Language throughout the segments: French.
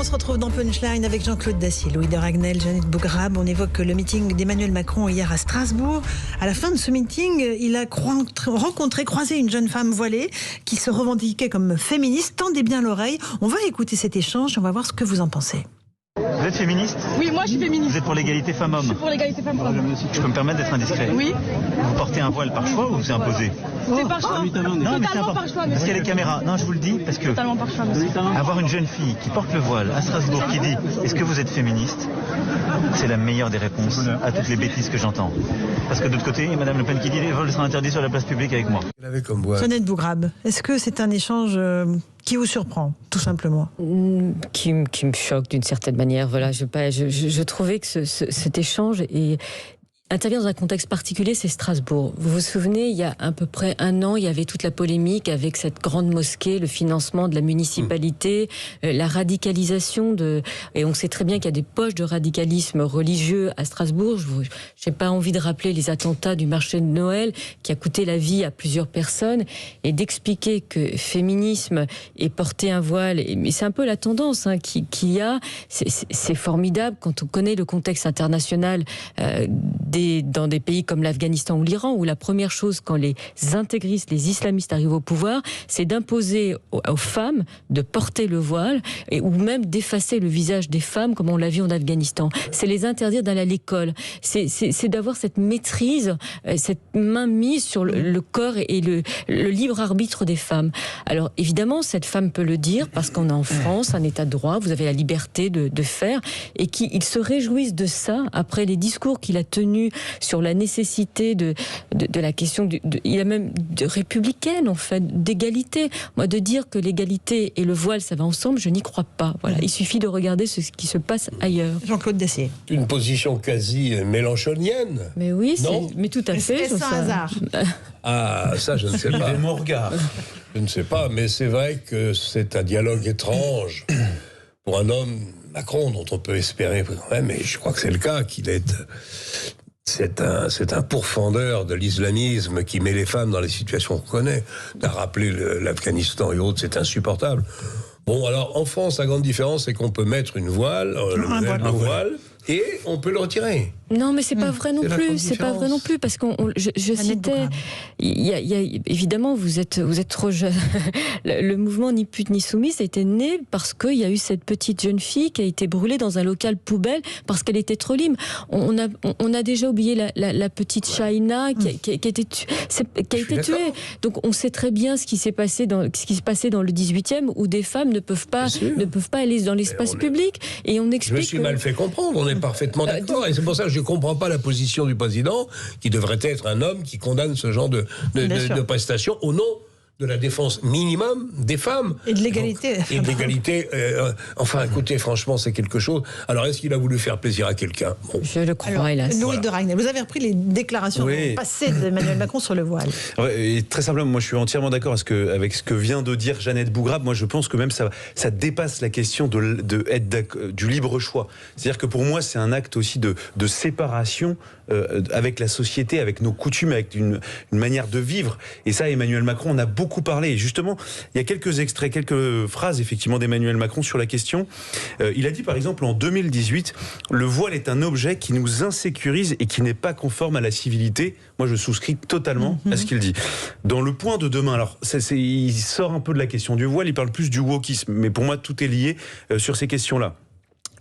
On se retrouve dans Punchline avec Jean-Claude Dacier, Louis de Ragnel, Jeannette Bougrab. On évoque le meeting d'Emmanuel Macron hier à Strasbourg. À la fin de ce meeting, il a croisé une jeune femme voilée qui se revendiquait comme féministe. Tendez bien l'oreille. On va écouter cet échange et on va voir ce que vous en pensez. Vous êtes féministe ? Oui, moi je suis féministe. Vous êtes pour l'égalité femmes-hommes ? Je suis pour l'égalité femmes-hommes. Je peux me permettre d'être indiscret ? Oui. Vous portez un voile par choix ou vous imposé ? C'est par choix. Non, mais c'est Totalement par choix, parce monsieur. qu'il y a les caméras. Non, je vous le dis parce que Totalement par choix, monsieur. avoir une jeune fille qui porte le voile à Strasbourg qui dit « Est-ce que vous êtes féministe ?» c'est la meilleure des réponses à toutes les bêtises que j'entends. Parce que de l'autre côté, il y a Madame Le Pen qui dit « Les vols seront interdits sur la place publique avec moi ». Jeannette Bougrab, est-ce que c'est un échange qui vous surprend, tout simplement? Qui me choque d'une certaine manière. Voilà, je trouvais que cet échange intervient dans un contexte particulier, c'est Strasbourg. Vous vous souvenez, il y a à peu près un an, il y avait toute la polémique avec cette grande mosquée, le financement de la municipalité, la radicalisation et on sait très bien qu'il y a des poches de radicalisme religieux à Strasbourg. Je n'ai pas envie de rappeler les attentats du marché de Noël qui a coûté la vie à plusieurs personnes, et d'expliquer que féminisme et porter un voile, mais c'est un peu la tendance qu'il y a, c'est formidable quand on connaît le contexte international dans des pays comme l'Afghanistan ou l'Iran, où la première chose quand les intégristes, les islamistes arrivent au pouvoir, c'est d'imposer aux femmes de porter le voile, ou même d'effacer le visage des femmes, comme on l'a vu en Afghanistan. C'est les interdire d'aller à l'école. C'est d'avoir cette maîtrise, cette main mise sur le corps et le libre arbitre des femmes. Alors évidemment, cette femme peut le dire, parce qu'on a en France un état de droit, vous avez la liberté de faire, et qu'ils se réjouissent de ça, après les discours qu'il a tenus sur la nécessité de la question, il y a même de républicaine, en fait, d'égalité. Moi, de dire que l'égalité et le voile, ça va ensemble, je n'y crois pas. Voilà. Il suffit de regarder ce qui se passe ailleurs. Jean-Claude Dacier. Une position quasi mélenchonienne. Mais oui, mais tout à fait. Est-ce un hasard? Ah, ça, je ne sais pas. Mon regard. Je ne sais pas, mais c'est vrai que c'est un dialogue étrange pour un homme, Macron, dont on peut espérer quand même, et je crois que c'est le cas, c'est un pourfendeur de l'islamisme qui met les femmes dans les situations qu'on connaît. D'à rappeler l'Afghanistan et autres, c'est insupportable. Bon, alors, en France, la grande différence, c'est qu'on peut mettre une voile, le voile, et on peut le retirer. Non, mais c'est pas vrai non plus. C'est pas vrai non plus, parce que je citais. Il y a évidemment, vous êtes trop jeune. Le mouvement Ni pute ni soumise a été né parce qu'il y a eu cette petite jeune fille qui a été brûlée dans un local poubelle parce qu'elle était trop libre. On a déjà oublié la petite Shaina qui a été tuée. Donc on sait très bien ce qui s'est passé dans le 18e, où des femmes ne peuvent pas aller dans l'espace public, et on explique. Je me suis mal fait comprendre. On est parfaitement d'accord, et c'est pour ça que je ne comprends pas la position du président, qui devrait être un homme qui condamne ce genre de prestations au nom de la défense minimum des femmes. Et de l'égalité. Et de l'égalité. Enfin, écoutez, franchement, c'est quelque chose. Alors, est-ce qu'il a voulu faire plaisir à quelqu'un? Bon. Je le crois, hélas. Louis de Ragnel, vous avez repris les déclarations passées d'Emmanuel Macron sur le voile. Ouais, et très simplement, moi je suis entièrement d'accord avec ce que vient de dire Jeannette Bougrab. Moi je pense que même ça dépasse la question du libre choix. C'est-à-dire que pour moi c'est un acte aussi de séparation avec la société, avec nos coutumes, avec une manière de vivre. Et ça, Emmanuel Macron en a beaucoup parlé. Et justement, il y a quelques extraits, quelques phrases effectivement d'Emmanuel Macron sur la question. Il a dit par exemple en 2018, le voile est un objet qui nous insécurise et qui n'est pas conforme à la civilité. Moi je souscris totalement à ce qu'il dit. Dans le point de demain, alors il sort un peu de la question du voile, il parle plus du wokisme, mais pour moi tout est lié sur ces questions-là.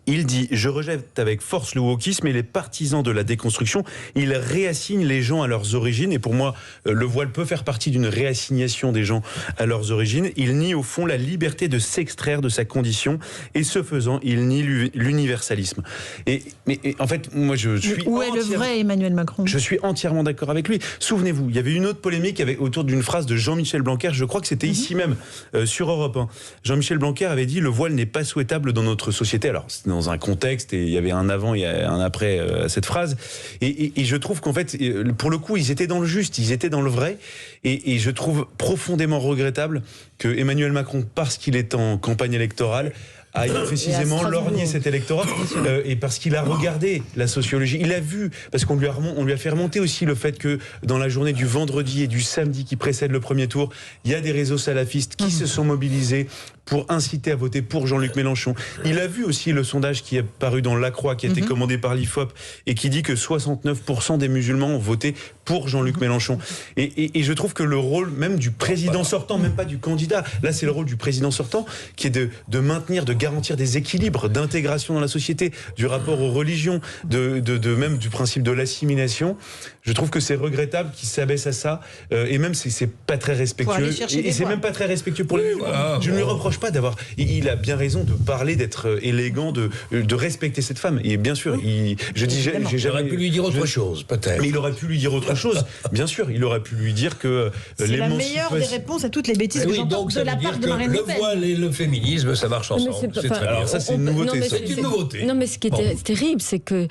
Il dit « Je rejette avec force le wokisme et les partisans de la déconstruction. Il réassigne les gens à leurs origines. » Et pour moi, le voile peut faire partie d'une réassignation des gens à leurs origines. Il nie au fond la liberté de s'extraire de sa condition. Et ce faisant, il nie l'universalisme. Mais en fait, moi je suis... Où est le vrai Emmanuel Macron? Je suis entièrement d'accord avec lui. Souvenez-vous, il y avait une autre polémique autour d'une phrase de Jean-Michel Blanquer. Je crois que c'était ici même, sur Europe 1. Jean-Michel Blanquer avait dit « Le voile n'est pas souhaitable dans notre société. » Alors, dans un contexte, et il y avait un avant et un après cette phrase, et je trouve qu'en fait pour le coup ils étaient dans le juste, ils étaient dans le vrai, et je trouve profondément regrettable que Emmanuel Macron, parce qu'il est en campagne électorale, a précisément lorgné cet électorat et parce qu'il a regardé la sociologie. Il a vu, parce qu'on lui a fait remonter aussi le fait que dans la journée du vendredi et du samedi qui précède le premier tour, il y a des réseaux salafistes qui se sont mobilisés pour inciter à voter pour Jean-Luc Mélenchon. Il a vu aussi le sondage qui est paru dans La Croix, qui a été commandé par l'IFOP, et qui dit que 69% des musulmans ont voté pour Jean-Luc Mélenchon. Et je trouve que le rôle même du président sortant, même pas du candidat, là c'est le rôle du président sortant, qui est de maintenir, de garantir des équilibres, d'intégration dans la société, du rapport aux religions, même du principe de l'assimilation. Je trouve que c'est regrettable qu'il s'abaisse à ça, et même c'est pas très respectueux. Et c'est même pas très respectueux pour les musulmans. Voilà, je ne lui reproche pas d'avoir. Il a bien raison de parler, d'être élégant, de respecter cette femme. Et bien sûr, j'aurais pu lui dire autre chose, peut-être. Mais il aurait pu lui dire autre chose. Bien sûr, il aurait pu lui dire que c'est la meilleure des réponses à toutes les bêtises que j'entends de la part de Marine Le Pen. Le voile et le féminisme, ça marche ensemble. C'est très bien. Alors ça, c'est une nouveauté. C'est une nouveauté. Non, mais ce qui est terrible, c'est que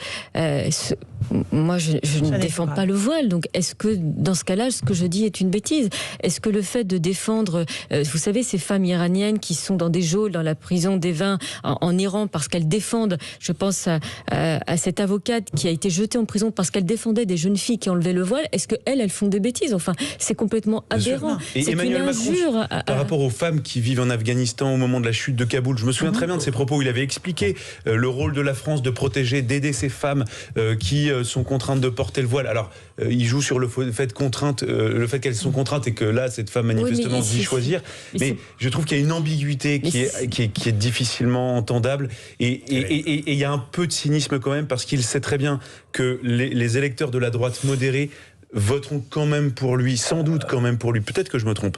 moi, je ne défends pas le voile. Donc, est-ce que dans ce cas-là, ce que je dis est une bêtise? Est-ce que le fait de défendre, vous savez, ces femmes iraniennes qui sont dans des geôles dans la prison d'Evin en Iran parce qu'elles défendent, je pense à cette avocate qui a été jetée en prison parce qu'elle défendait des jeunes filles qui enlevaient le voile, est-ce qu'elles font des bêtises? Enfin, c'est complètement aberrant. Et c'est Emmanuel une injure Macron, par rapport aux femmes qui vivent en Afghanistan au moment de la chute de Kaboul, je me souviens très bien de ses propos où il avait expliqué le rôle de la France de protéger, d'aider ces femmes qui sont contraintes de porter le voile. Alors, il joue sur le fait qu'elles sont contraintes et que là, cette femme manifestement dit choisir. Mais je trouve qu'il y a une ambiguïté qui est difficilement entendable. Et il y a un peu de cynisme quand même, parce qu'il sait très bien que les électeurs de la droite modérée voteront quand même pour lui, sans doute quand même pour lui, peut-être que je me trompe,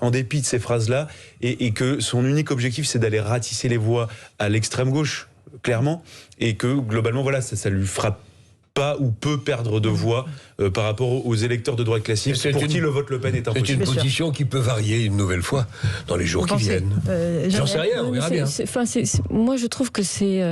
en dépit de ces phrases-là, et que son unique objectif, c'est d'aller ratisser les voix à l'extrême gauche, clairement, et que globalement, voilà, ça lui fera pas ou peut perdre de voix par rapport aux électeurs de droite classique pour qui le vote Le Pen est impossible. C'est une position qui peut varier une nouvelle fois dans les jours qui viennent. J'en sais rien, on verra bien. Moi, je trouve que c'est...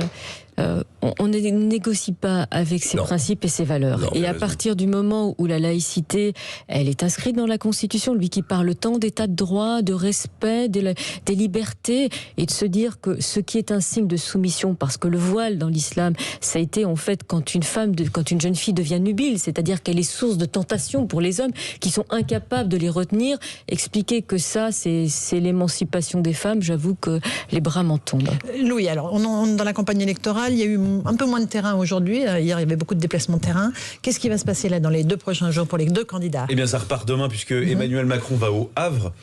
on ne négocie pas avec ses principes et ses valeurs. Et à partir du moment où la laïcité, elle est inscrite dans la Constitution, lui qui parle tant d'état de droit, de respect, des libertés, et de se dire que ce qui est un signe de soumission, parce que le voile dans l'islam, ça a été en fait quand une jeune fille devient nubile, c'est-à-dire qu'elle est source de tentation pour les hommes qui sont incapables de les retenir. Expliquer que ça, c'est l'émancipation des femmes, j'avoue que les bras m'en tombent. Louis, alors, dans la campagne électorale, il y a eu un peu moins de terrain aujourd'hui. Hier, il y avait beaucoup de déplacements de terrain. Qu'est-ce qui va se passer là dans les 2 prochains jours pour les 2 candidats? Eh bien, ça repart demain, puisque Emmanuel Macron va au Havre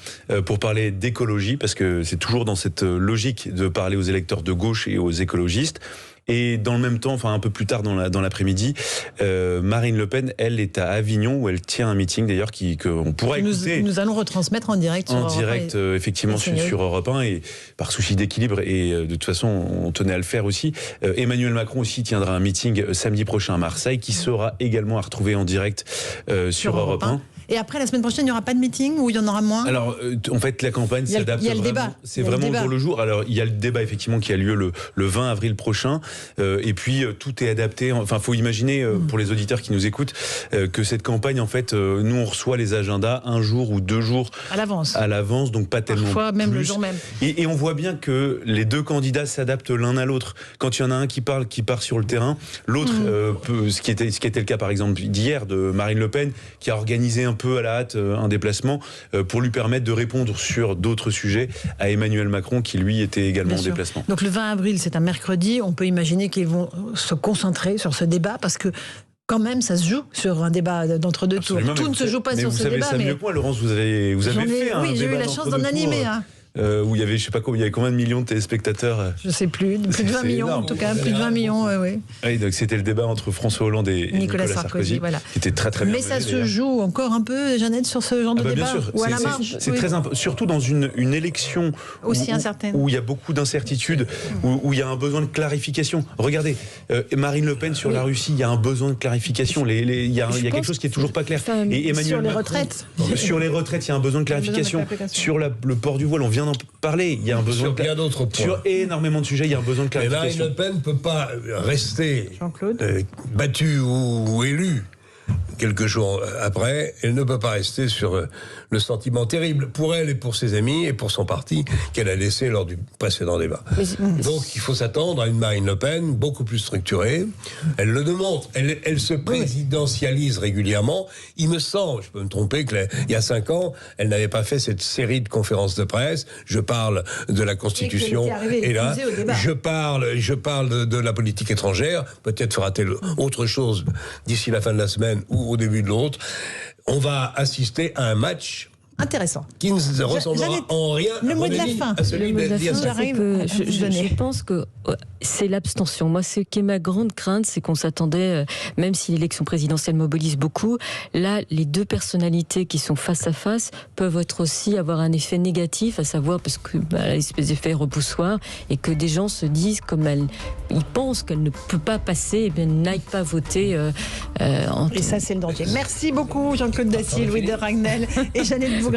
pour parler d'écologie, parce que c'est toujours dans cette logique de parler aux électeurs de gauche et aux écologistes. Et dans le même temps, enfin un peu plus tard dans l'après-midi, Marine Le Pen, elle est à Avignon, où elle tient un meeting d'ailleurs qu'on pourra écouter. Nous allons retransmettre en direct sur Europe 1. Effectivement, sur Europe 1, et par souci d'équilibre, et de toute façon, on tenait à le faire aussi. Emmanuel Macron aussi tiendra un meeting samedi prochain à Marseille, qui sera également à retrouver en direct sur Europe 1. Et après, la semaine prochaine, il n'y aura pas de meeting ou il y en aura moins? Alors, en fait, la campagne s'adapte vraiment. Débat. C'est vraiment au jour le jour. Alors, il y a le débat, effectivement, qui a lieu le 20 avril prochain. Et puis, tout est adapté. Enfin, il faut imaginer, pour les auditeurs qui nous écoutent, que cette campagne, en fait, nous, on reçoit les agendas 1 jour ou 2 jours à l'avance, donc pas tellement. Parfois, même plus. le jour même. Et on voit bien que les 2 candidats s'adaptent l'un à l'autre. Quand il y en a un qui part sur le terrain, l'autre, ce qui était le cas, par exemple, d'hier, de Marine Le Pen, qui a organisé un peu à la hâte un déplacement pour lui permettre de répondre sur d'autres sujets à Emmanuel Macron, qui lui était également en déplacement. Donc le 20 avril, c'est un mercredi. On peut imaginer qu'ils vont se concentrer sur ce débat, parce que quand même, ça se joue sur un débat d'entre 2 tours. Tout ne se joue pas sur ce débat. Vous savez ça mieux que moi, Laurence. Vous avez fait un débat. Oui, j'ai eu la chance d'en animer. Où il y avait, je sais pas quoi, il y avait combien de millions de téléspectateurs? Je sais plus de 20 millions énorme, en tout cas, plus de 20 millions, oui. Oui, donc c'était le débat entre François Hollande et Nicolas Sarkozy, voilà. Qui était très très bien. Mais ça se joue encore un peu, Jeannette, sur ce genre de débat, bien sûr. Ou à la marge. C'est très important, surtout dans une élection aussi incertaine, où il y a beaucoup d'incertitudes, où il y a un besoin de clarification. Regardez, Marine Le Pen sur la Russie, il y a un besoin de clarification. Il y a quelque chose qui est toujours pas clair. Et Emmanuel sur les retraites. Sur les retraites, il y a un besoin de clarification. Sur le port du voile, on vient d'en parler. Il y a un besoin sur bien d'autres points. Sur énormément de sujets, il y a un besoin de clarification. Et Marine Le Pen ne peut pas rester battue ou élue quelques jours après, elle ne peut pas rester sur le sentiment terrible pour elle et pour ses amis et pour son parti qu'elle a laissé lors du précédent débat. Donc il faut s'attendre à une Marine Le Pen beaucoup plus structurée. Elle le démontre. Elle se présidentialise régulièrement. Il me semble, je peux me tromper, qu'il y a 5 ans, elle n'avait pas fait cette série de conférences de presse. Je parle de la Constitution. Et là, je parle de la politique étrangère. Peut-être fera-t-elle autre chose d'ici la fin de la semaine ou au début de l'autre. On va assister à un match intéressant qui ne ressemblera en rien le mot de la fin. à celui d'il y a 5 ans. Je pense que c'est l'abstention. Moi, ce qui est ma grande crainte, c'est qu'on s'attendait, même si l'élection présidentielle mobilise beaucoup, là, les deux personnalités qui sont face à face peuvent être aussi avoir un effet négatif, à savoir parce que l'espèce d'effet repoussoir, et que des gens se disent, comme ils pensent qu'elle ne peut pas passer, eh bien, n'aillent pas voter. Et ça, c'est le danger. Merci beaucoup, Jean-Claude Dacier, Louis de Ragnel et Jeannette Bougrabe.